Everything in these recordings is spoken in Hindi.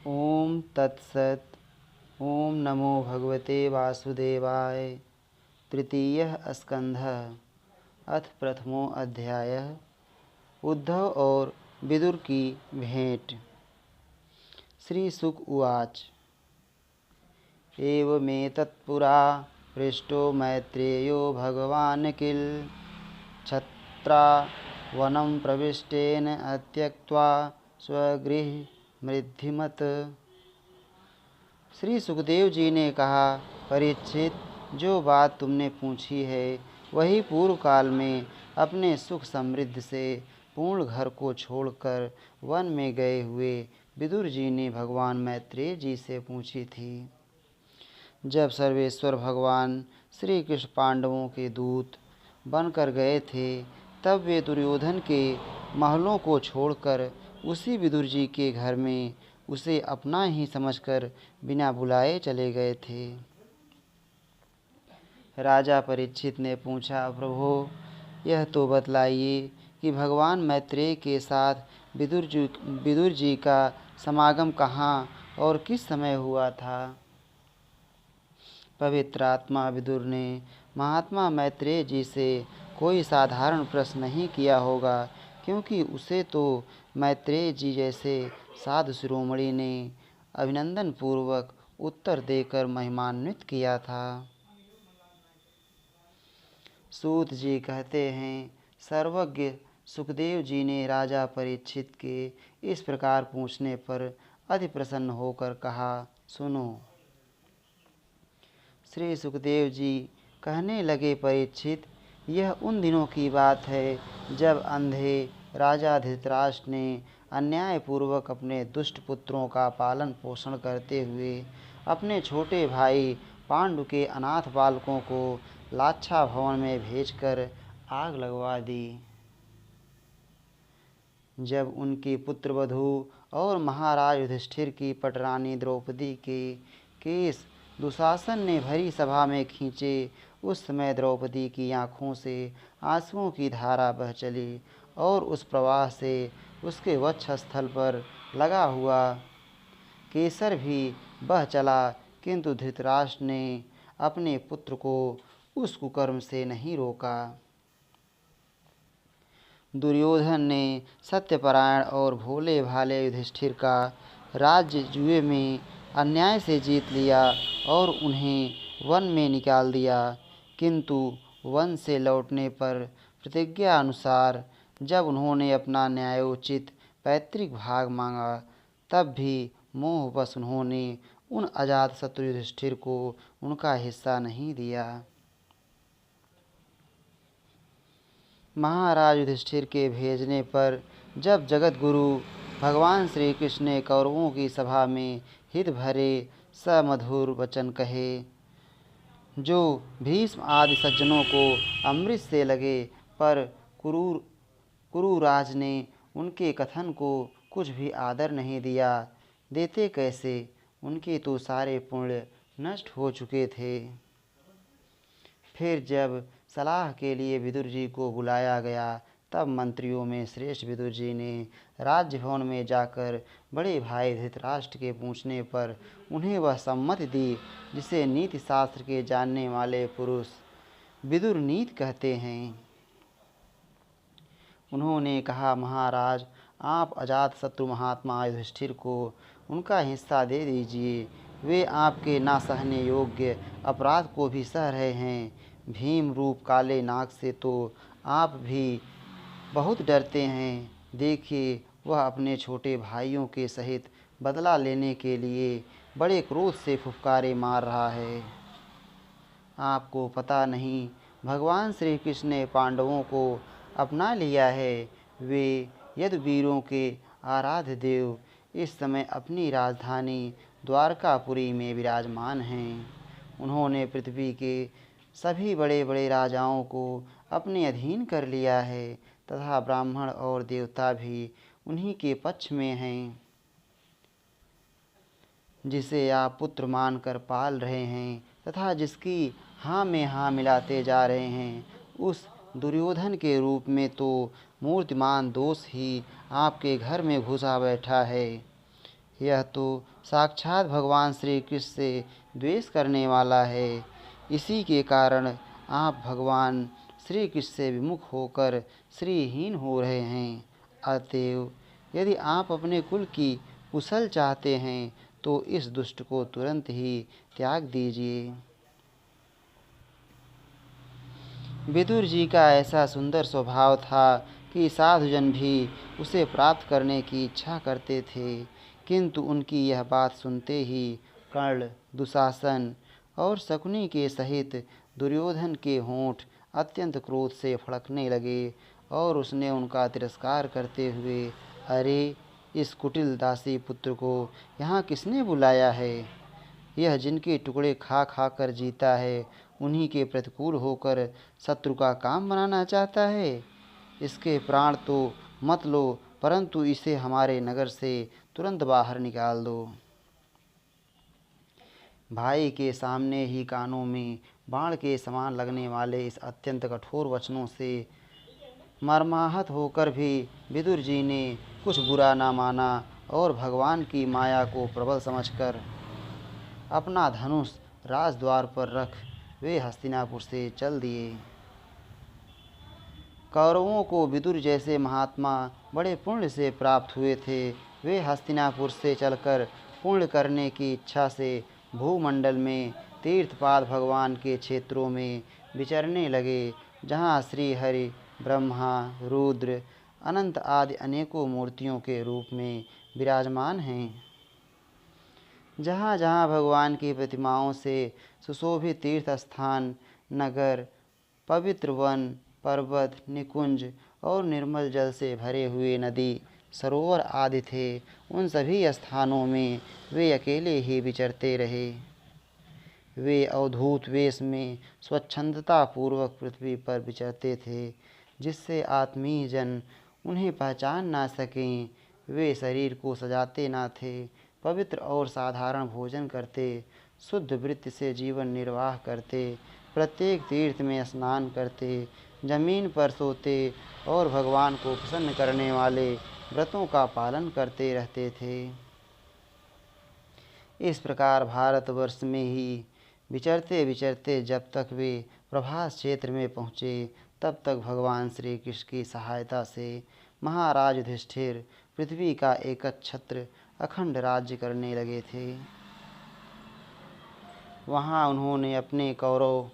ओम तत्सत। ओम नमो भगवते वासुदेवाय। तृतीयः स्कंधः। अथ प्रथमो अध्यायः। उद्धव और विदुर की भेंट। श्री शुक उवाच। एवमेतत्पुरा पृष्टो मैत्रेयो भगवान् किल छत्रावनं प्रविष्टेन अत्यक्त्वा स्वगृहमृद्धिमत। श्री सुखदेव जी ने कहा, परीक्षित, जो बात तुमने पूछी है वही पूर्व काल में अपने सुख समृद्धि से पूर्ण घर को छोड़कर वन में गए हुए विदुर जी ने भगवान मैत्रेय जी से पूछी थी। जब सर्वेश्वर भगवान श्री कृष्ण पांडवों के दूत बनकर गए थे, तब वे दुर्योधन के महलों को छोड़कर उसी विदुर जी के घर में उसे अपना ही समझकर बिना बुलाए चले गए थे। राजा परीक्षित ने पूछा, प्रभो, यह तो बतलाइए कि भगवान मैत्रेय के साथ विदुर जी का समागम कहाँ और किस समय हुआ था। पवित्र आत्मा विदुर ने महात्मा मैत्रेय जी से कोई साधारण प्रश्न नहीं किया होगा, क्योंकि उसे तो मैत्रेय जी जैसे साधु शिरोमणि ने अभिनंदन पूर्वक उत्तर देकर महिमान्वित किया था। सूत जी कहते हैं, सर्वज्ञ सुखदेव जी ने राजा परीक्षित के इस प्रकार पूछने पर अति प्रसन्न होकर कहा, सुनो। श्री सुखदेव जी कहने लगे, परीक्षित, यह उन दिनों की बात है जब अंधे राजा धृतराष्ट्र ने अन्यायपूर्वक अपने दुष्ट पुत्रों का पालन पोषण करते हुए अपने छोटे भाई पांडु के अनाथ बालकों को लाच्छा भवन में भेजकर आग लगवा दी। जब उनकी पुत्रवधू और महाराज युधिष्ठिर की पटरानी द्रौपदी के केस दुशासन ने भरी सभा में खींचे, उस समय द्रौपदी की आँखों से आंसुओं की धारा बह चली और उस प्रवाह से उसके वक्षस्थल पर लगा हुआ केसर भी बह चला, किंतु धृतराष्ट्र ने अपने पुत्र को उस कुकर्म से नहीं रोका। दुर्योधन ने सत्यपरायण और भोले भाले युधिष्ठिर का राज्य जुए में अन्याय से जीत लिया और उन्हें वन में निकाल दिया, किंतु वन से लौटने पर प्रतिज्ञा अनुसार जब उन्होंने अपना न्यायोचित पैतृक भाग मांगा, तब भी मोहवश उन्होंने उन अजातशत्रु युधिष्ठिर को उनका हिस्सा नहीं दिया। महाराज युधिष्ठिर के भेजने पर जब जगत गुरु भगवान श्री कृष्ण ने कौरवों की सभा में हित भरे समधुर वचन कहे, जो भीष्म आदि सज्जनों को अमृत से लगे, पर कुरुराज ने उनके कथन को कुछ भी आदर नहीं दिया। देते कैसे, उनके तो सारे पुण्य नष्ट हो चुके थे। फिर जब सलाह के लिए विदुर जी को बुलाया गया, तब मंत्रियों में श्रेष्ठ विदुर जी ने राज्य भवन में जाकर बड़े भाई धृतराष्ट्र के पूछने पर उन्हें वह सम्मति दी जिसे नीति शास्त्र के जानने वाले पुरुष विदुर नीति कहते हैं। उन्होंने कहा, महाराज, आप अजातशत्रु महात्मा युधिष्ठिर को उनका हिस्सा दे दीजिए। वे आपके ना सहने योग्य अपराध को भी सह रहे हैं। भीम रूप काले नाग से तो आप भी बहुत डरते हैं। देखिए, वह अपने छोटे भाइयों के सहित बदला लेने के लिए बड़े क्रोध से फुफकारे मार रहा है। आपको पता नहीं, भगवान श्री कृष्ण ने पांडवों को अपना लिया है। वे यदुवीरों के आराध्य देव इस समय अपनी राजधानी द्वारकापुरी में विराजमान हैं। उन्होंने पृथ्वी के सभी बड़े बड़े राजाओं को अपने अधीन कर लिया है, तथा ब्राह्मण और देवता भी उन्हीं के पक्ष में हैं। जिसे आप पुत्र मानकर पाल रहे हैं तथा जिसकी हाँ में हाँ मिलाते जा रहे हैं, उस दुर्योधन के रूप में तो मूर्तिमान दोष ही आपके घर में घुसा बैठा है। यह तो साक्षात भगवान श्री कृष्ण से द्वेष करने वाला है। इसी के कारण आप भगवान श्री कृष्ण से विमुख होकर श्रीहीन हो रहे हैं। अतएव यदि आप अपने कुल की कुशल चाहते हैं तो इस दुष्ट को तुरंत ही त्याग दीजिए। विदुर जी का ऐसा सुंदर स्वभाव था कि साधुजन भी उसे प्राप्त करने की इच्छा करते थे, किंतु उनकी यह बात सुनते ही कर्ण, दुशासन और शकुनी के सहित दुर्योधन के होंठ अत्यंत क्रोध से फड़कने लगे और उसने उनका तिरस्कार करते हुए, अरे इस कुटिल दासी पुत्र को यहाँ किसने बुलाया है? यह जिनके टुकड़े खा खा कर जीता है, उन्हीं के प्रतिकूल होकर शत्रु का काम बनाना चाहता है। इसके प्राण तो मत लो, परंतु इसे हमारे नगर से तुरंत बाहर निकाल दो। भाई के सामने ही कानों में बाण के समान लगने वाले इस अत्यंत कठोर वचनों से मर्माहत होकर भी विदुर जी ने कुछ बुरा न माना और भगवान की माया को प्रबल समझकर अपना धनुष राजद्वार पर रख वे हस्तिनापुर से चल दिए। कौरवों को विदुर जैसे महात्मा बड़े पुण्य से प्राप्त हुए थे। वे हस्तिनापुर से चलकर पुण्य करने की इच्छा से भूमंडल में तीर्थपाद भगवान के क्षेत्रों में विचरने लगे, जहाँ श्री हरि, ब्रह्मा, रुद्र, अनंत आदि अनेकों मूर्तियों के रूप में विराजमान हैं। जहाँ जहाँ भगवान की प्रतिमाओं से सुशोभित तीर्थ स्थान, नगर, पवित्र वन, पर्वत, निकुंज और निर्मल जल से भरे हुए नदी, सरोवर आदि थे, उन सभी स्थानों में वे अकेले ही विचरते रहे। वे अवधूत वेश में स्वच्छंदता पूर्वक पृथ्वी पर विचरते थे, जिससे आत्मीय जन उन्हें पहचान ना सकें। वे शरीर को सजाते ना थे, पवित्र और साधारण भोजन करते, शुद्ध वृत्ति से जीवन निर्वाह करते, प्रत्येक तीर्थ में स्नान करते, जमीन पर सोते और भगवान को प्रसन्न करने वाले व्रतों का पालन करते रहते थे। इस प्रकार भारतवर्ष में ही विचरते विचरते जब तक वे प्रभास क्षेत्र में पहुँचे, तब तक भगवान श्री कृष्ण की सहायता से महाराज युधिष्ठिर पृथ्वी का एकच्छत्र अखंड राज्य करने लगे थे। वहाँ उन्होंने अपने कौरव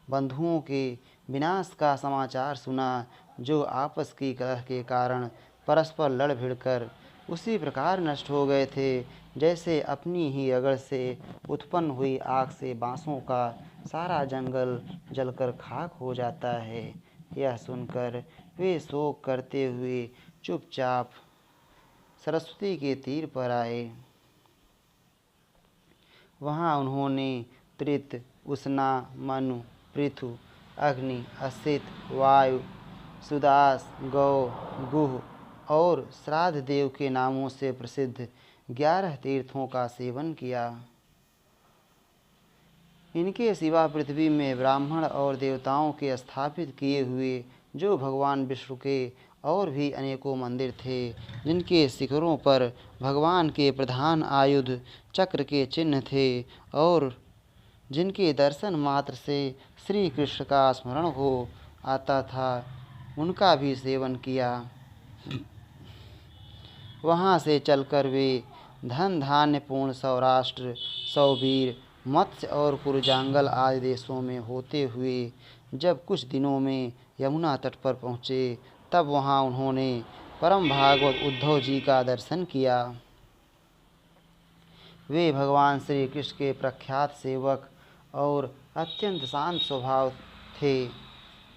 बंधुओं के विनाश का समाचार सुना, जो आपस की कलह के कारण परस्पर लड़ भिड़कर उसी प्रकार नष्ट हो गए थे, जैसे अपनी ही रगड़ से उत्पन्न हुई आग से बाँसों का सारा जंगल जलकर खाक हो जाता है। यह सुनकर वे शोक करते हुए चुपचाप सरस्वती के तीर पर आए। वहाँ उन्होंने त्रित, उष्णा, मनु, पृथु, अग्नि, असित, वायु, सुदास, गौ, गुह और श्राद्ध देव के नामों से प्रसिद्ध 11 तीर्थों का सेवन किया। इनके सिवा पृथ्वी में ब्राह्मण और देवताओं के स्थापित किए हुए जो भगवान विष्णु के और भी अनेकों मंदिर थे, जिनके शिखरों पर भगवान के प्रधान आयुध चक्र के चिन्ह थे और जिनके दर्शन मात्र से श्री कृष्ण का स्मरण हो आता था, उनका भी सेवन किया। वहाँ से चलकर वे धन धान्य पूर्ण सौराष्ट्र, सौबीर, मत्स्य और कुरजांगल आदि देशों में होते हुए जब कुछ दिनों में यमुना तट पर पहुँचे, तब वहाँ उन्होंने परम भागवत उद्धव जी का दर्शन किया। वे भगवान श्री कृष्ण के प्रख्यात सेवक और अत्यंत शांत स्वभाव थे।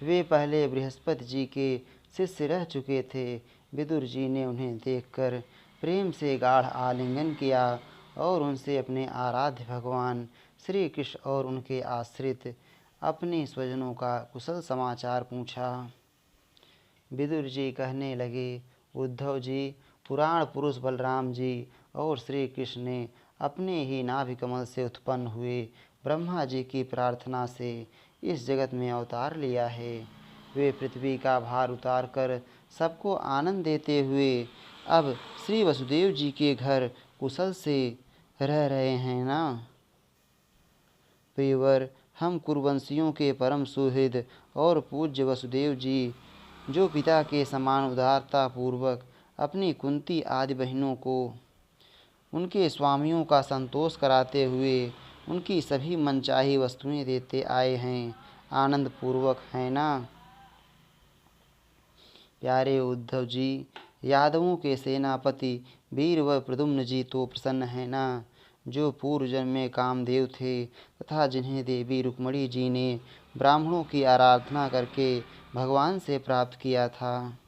वे पहले बृहस्पति जी के शिष्य रह चुके थे। विदुर जी ने उन्हें देखकर प्रेम से गाढ़ आलिंगन किया और उनसे अपने आराध्य भगवान श्री कृष्ण और उनके आश्रित अपने स्वजनों का कुशल समाचार पूछा। विदुर जी कहने लगे, उद्धव जी, पुराण पुरुष बलराम जी और श्री कृष्ण ने अपने ही नाभि कमल से उत्पन्न हुए ब्रह्मा जी की प्रार्थना से इस जगत में अवतार लिया है। वे पृथ्वी का भार उतार कर सबको आनंद देते हुए अब श्री वसुदेव जी के घर कुशल से रह रहे हैं ना। प्रियवर, हम कुरुवंशियों के परम सुहृद और पूज्य वसुदेव जी, जो पिता के समान उदारता पूर्वक अपनी कुंती आदि बहनों को उनके स्वामियों का संतोष कराते हुए उनकी सभी मनचाही वस्तुएं देते आए हैं, आनंद पूर्वक है ना। प्यारे उद्धव जी, यादवों के सेनापति वीर व प्रद्युम्न जी तो प्रसन्न है ना, जो पूर्व जन्म में कामदेव थे तथा जिन्हें देवी रुक्मणी जी ने ब्राह्मणों की आराधना करके भगवान से प्राप्त किया था।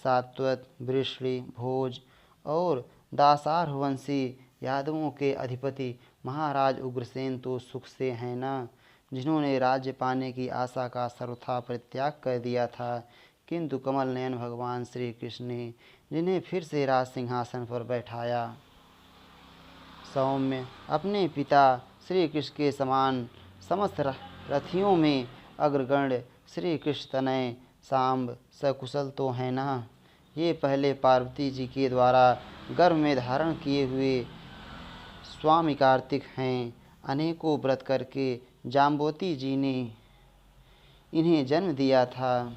सात्वत, वृष्णि, भोज और दासारवंशी यादवों के अधिपति महाराज उग्रसेन तो सुख से हैं ना, जिन्होंने राज्य पाने की आशा का सर्वथा परित्याग कर दिया था, किंतु कमल नयन भगवान श्री कृष्ण ने जिन्हें फिर से राज सिंहासन पर बैठाया। सौम्य, अपने पिता श्री कृष्ण के समान समस्त रथियों में अग्रगण्य श्री कृष्ण तनय सांब सकुशल तो हैं ना। ये पहले पार्वती जी के द्वारा गर्भ में धारण किए हुए स्वामी कार्तिक हैं। अनेकों व्रत करके जाम्बवती जी ने इन्हें जन्म दिया था,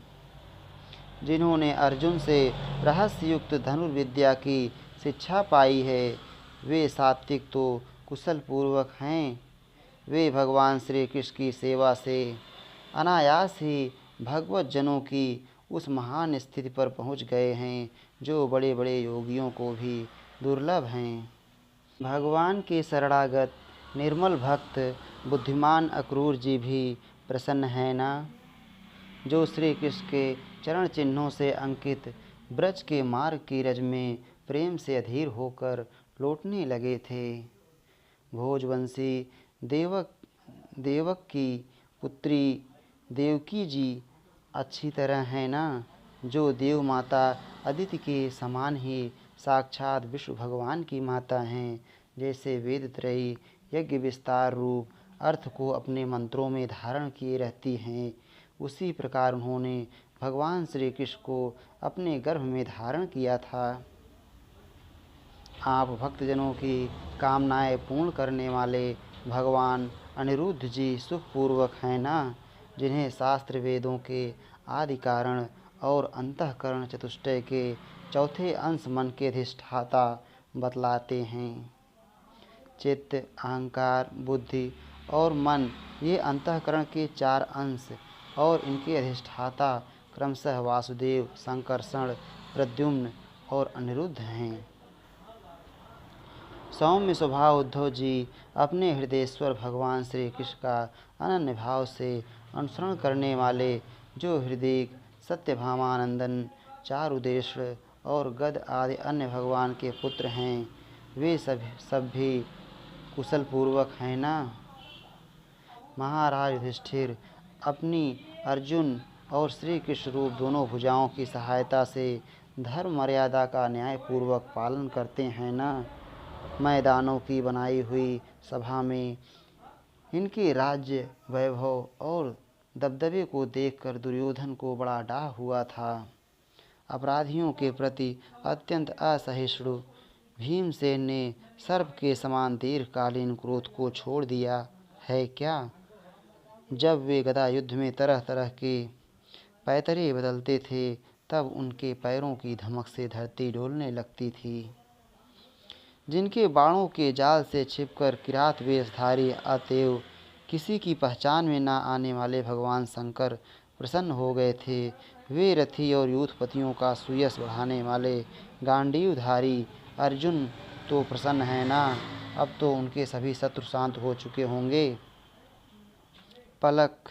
जिन्होंने अर्जुन से रहस्ययुक्त धनुर्विद्या की शिक्षा पाई है। वे सात्विक तो कुशल पूर्वक हैं। वे भगवान श्री कृष्ण की सेवा से अनायास ही भगवत जनों की उस महान स्थिति पर पहुंच गए हैं, जो बड़े बड़े योगियों को भी दुर्लभ हैं। भगवान के शरणागत निर्मल भक्त बुद्धिमान अक्रूर जी भी प्रसन्न हैं ना, जो श्री कृष्ण के चरण चिन्हों से अंकित ब्रज के मार्ग की रज में प्रेम से अधीर होकर लौटने लगे थे। भोजवंशी देवक की पुत्री देवकी जी अच्छी तरह है ना, जो देव माता अदिति के समान ही साक्षात विष्णु भगवान की माता हैं। जैसे वेद त्रयी यज्ञ विस्तार रूप अर्थ को अपने मंत्रों में धारण किए रहती हैं, उसी प्रकार उन्होंने भगवान श्री कृष्ण को अपने गर्भ में धारण किया था। आप भक्तजनों की कामनाएं पूर्ण करने वाले भगवान अनिरुद्ध जी सुखपूर्वक हैं ना, जिन्हें शास्त्र वेदों के आदि कारण और अंतःकरण चतुष्टय के चौथे अंश मन के अधिष्ठाता बतलाते हैं। चित्त, अहंकार, बुद्धि और मन, ये अंतःकरण के चार अंश और इनके अधिष्ठाता क्रमशः वासुदेव, संकर्षण, प्रद्युम्न और अनिरुद्ध हैं। सौम्य स्वभाव उद्धव जी अपने हृदयेश्वर भगवान श्री कृष्ण का अनन्य भाव से अनुसरण करने वाले, जो हृदय सत्यभामानंदन, चारुदेश और गद आदि अन्य भगवान के पुत्र हैं, वे सब भी कुशल पूर्वक हैं ना। महाराज युधिष्ठिर अपनी अर्जुन और श्री कृष्ण रूप दोनों भुजाओं की सहायता से धर्म मर्यादा का न्यायपूर्वक पालन करते हैं ना। मैदानों की बनाई हुई सभा में इनके राज्य वैभव और दबदबे को देखकर दुर्योधन को बड़ा डाह हुआ था। अपराधियों के प्रति अत्यंत असहिष्णु भीमसेन ने सर्प के समान दीर्घकालीन क्रोध को छोड़ दिया है क्या। जब वे गदा युद्ध में तरह तरह के पैतरे बदलते थे, तब उनके पैरों की धमक से धरती डोलने लगती थी। जिनके बाणों के जाल से छिपकर किरात वेशधारी अतएव किसी की पहचान में न आने वाले भगवान शंकर प्रसन्न हो गए थे, वे रथी और यूथपतियों का सुयश बढ़ाने वाले गांडीवधारी अर्जुन तो प्रसन्न हैं ना। अब तो उनके सभी शत्रु शांत हो चुके होंगे। पलक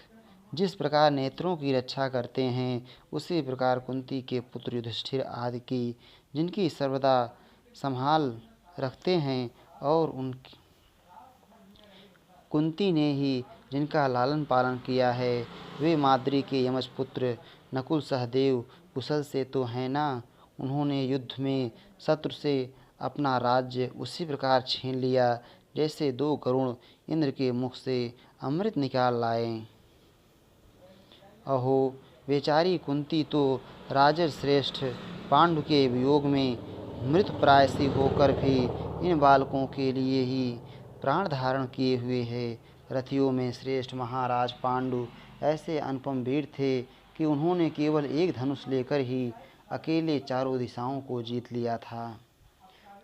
जिस प्रकार नेत्रों की रक्षा करते हैं, उसी प्रकार कुंती के पुत्र युधिष्ठिर आदि की, जिनकी सर्वदा संभाल रखते हैं, और उनकी कुंती ने ही जिनका लालन पालन किया है, वे माद्री के यमज पुत्र नकुल सहदेव कुशल से तो हैं ना। उन्होंने युद्ध में शत्रु से अपना राज्य उसी प्रकार छीन लिया, जैसे दो गरुड़ इंद्र के मुख से अमृत निकाल लाए। अहो, बेचारी कुंती तो राजश्रेष्ठ पांडु के वियोग में मृत प्रायसी होकर भी इन बालकों के लिए ही प्राण धारण किए हुए है। रथियों में श्रेष्ठ महाराज पांडु ऐसे अनुपम वीर थे कि उन्होंने केवल एक धनुष लेकर ही अकेले चारों दिशाओं को जीत लिया था।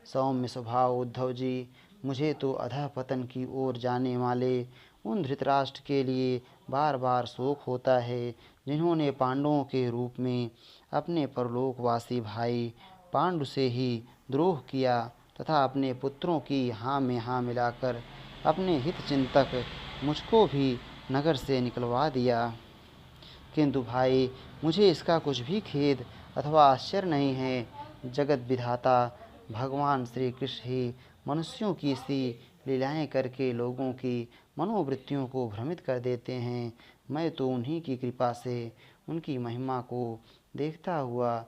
सौम्य स्वभाव उद्धव जी, मुझे तो अधःपतन की ओर जाने वाले उन धृतराष्ट्र के लिए बार बार शोक होता है जिन्होंने पांडवों के रूप में अपने परलोकवासी भाई पांडु से ही द्रोह किया तथा अपने पुत्रों की हाँ में हाँ मिलाकर अपने हित चिंतक मुझको भी नगर से निकलवा दिया। किंतु भाई, मुझे इसका कुछ भी खेद अथवा आश्चर्य नहीं है। जगत विधाता भगवान श्री कृष्ण ही मनुष्यों की सी लीलाएं करके लोगों की मनोवृत्तियों को भ्रमित कर देते हैं। मैं तो उन्हीं की कृपा से उनकी महिमा को देखता हुआ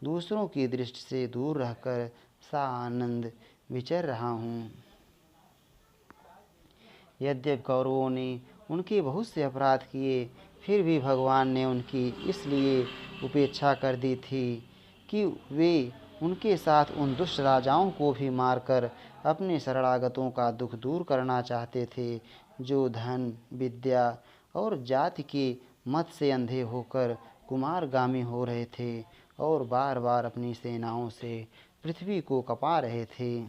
दूसरों की दृष्टि से दूर रहकर सा आनंद विचर रहा हूँ। यद्यपि कौरवों ने उनके बहुत से अपराध किए, फिर भी भगवान ने उनकी इसलिए उपेक्षा कर दी थी कि वे उनके साथ उन दुष्ट राजाओं को भी मारकर अपने शरणागतों का दुख दूर करना चाहते थे, जो धन विद्या और जाति के मत से अंधे होकर कुमारगामी हो रहे थे और बार बार अपनी सेनाओं से पृथ्वी को कपा रहे थे।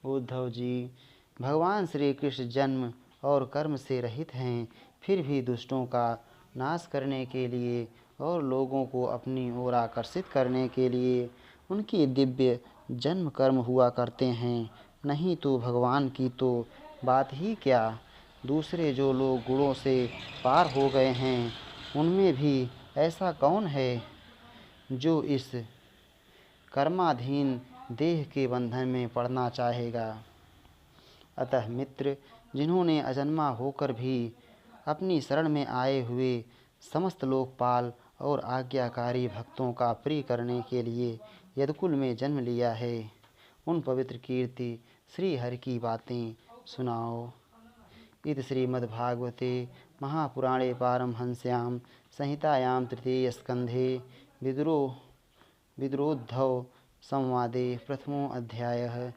उद्धव जी, भगवान श्री कृष्ण जन्म और कर्म से रहित हैं, फिर भी दुष्टों का नाश करने के लिए और लोगों को अपनी ओर आकर्षित करने के लिए उनके दिव्य जन्म कर्म हुआ करते हैं। नहीं तो भगवान की तो बात ही क्या, दूसरे जो लोग गुणों से पार हो गए हैं उनमें भी ऐसा कौन है जो इस कर्माधीन देह के बंधन में पड़ना चाहेगा। अतः मित्र, जिन्होंने अजन्मा होकर भी अपनी शरण में आए हुए समस्त लोकपाल और आज्ञाकारी भक्तों का प्रिय करने के लिए यदुकुल में जन्म लिया है, उन पवित्र कीर्ति श्री हरि की बातें सुनाओ। इति श्रीमद्भागवते महापुराणे पारमहंस्यां संहितायां तृतीय स्कंधे विदुरोद्धव संवादे प्रथमो अध्यायः।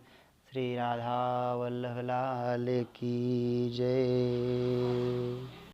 श्री राधा वल्लभ लाल की जय।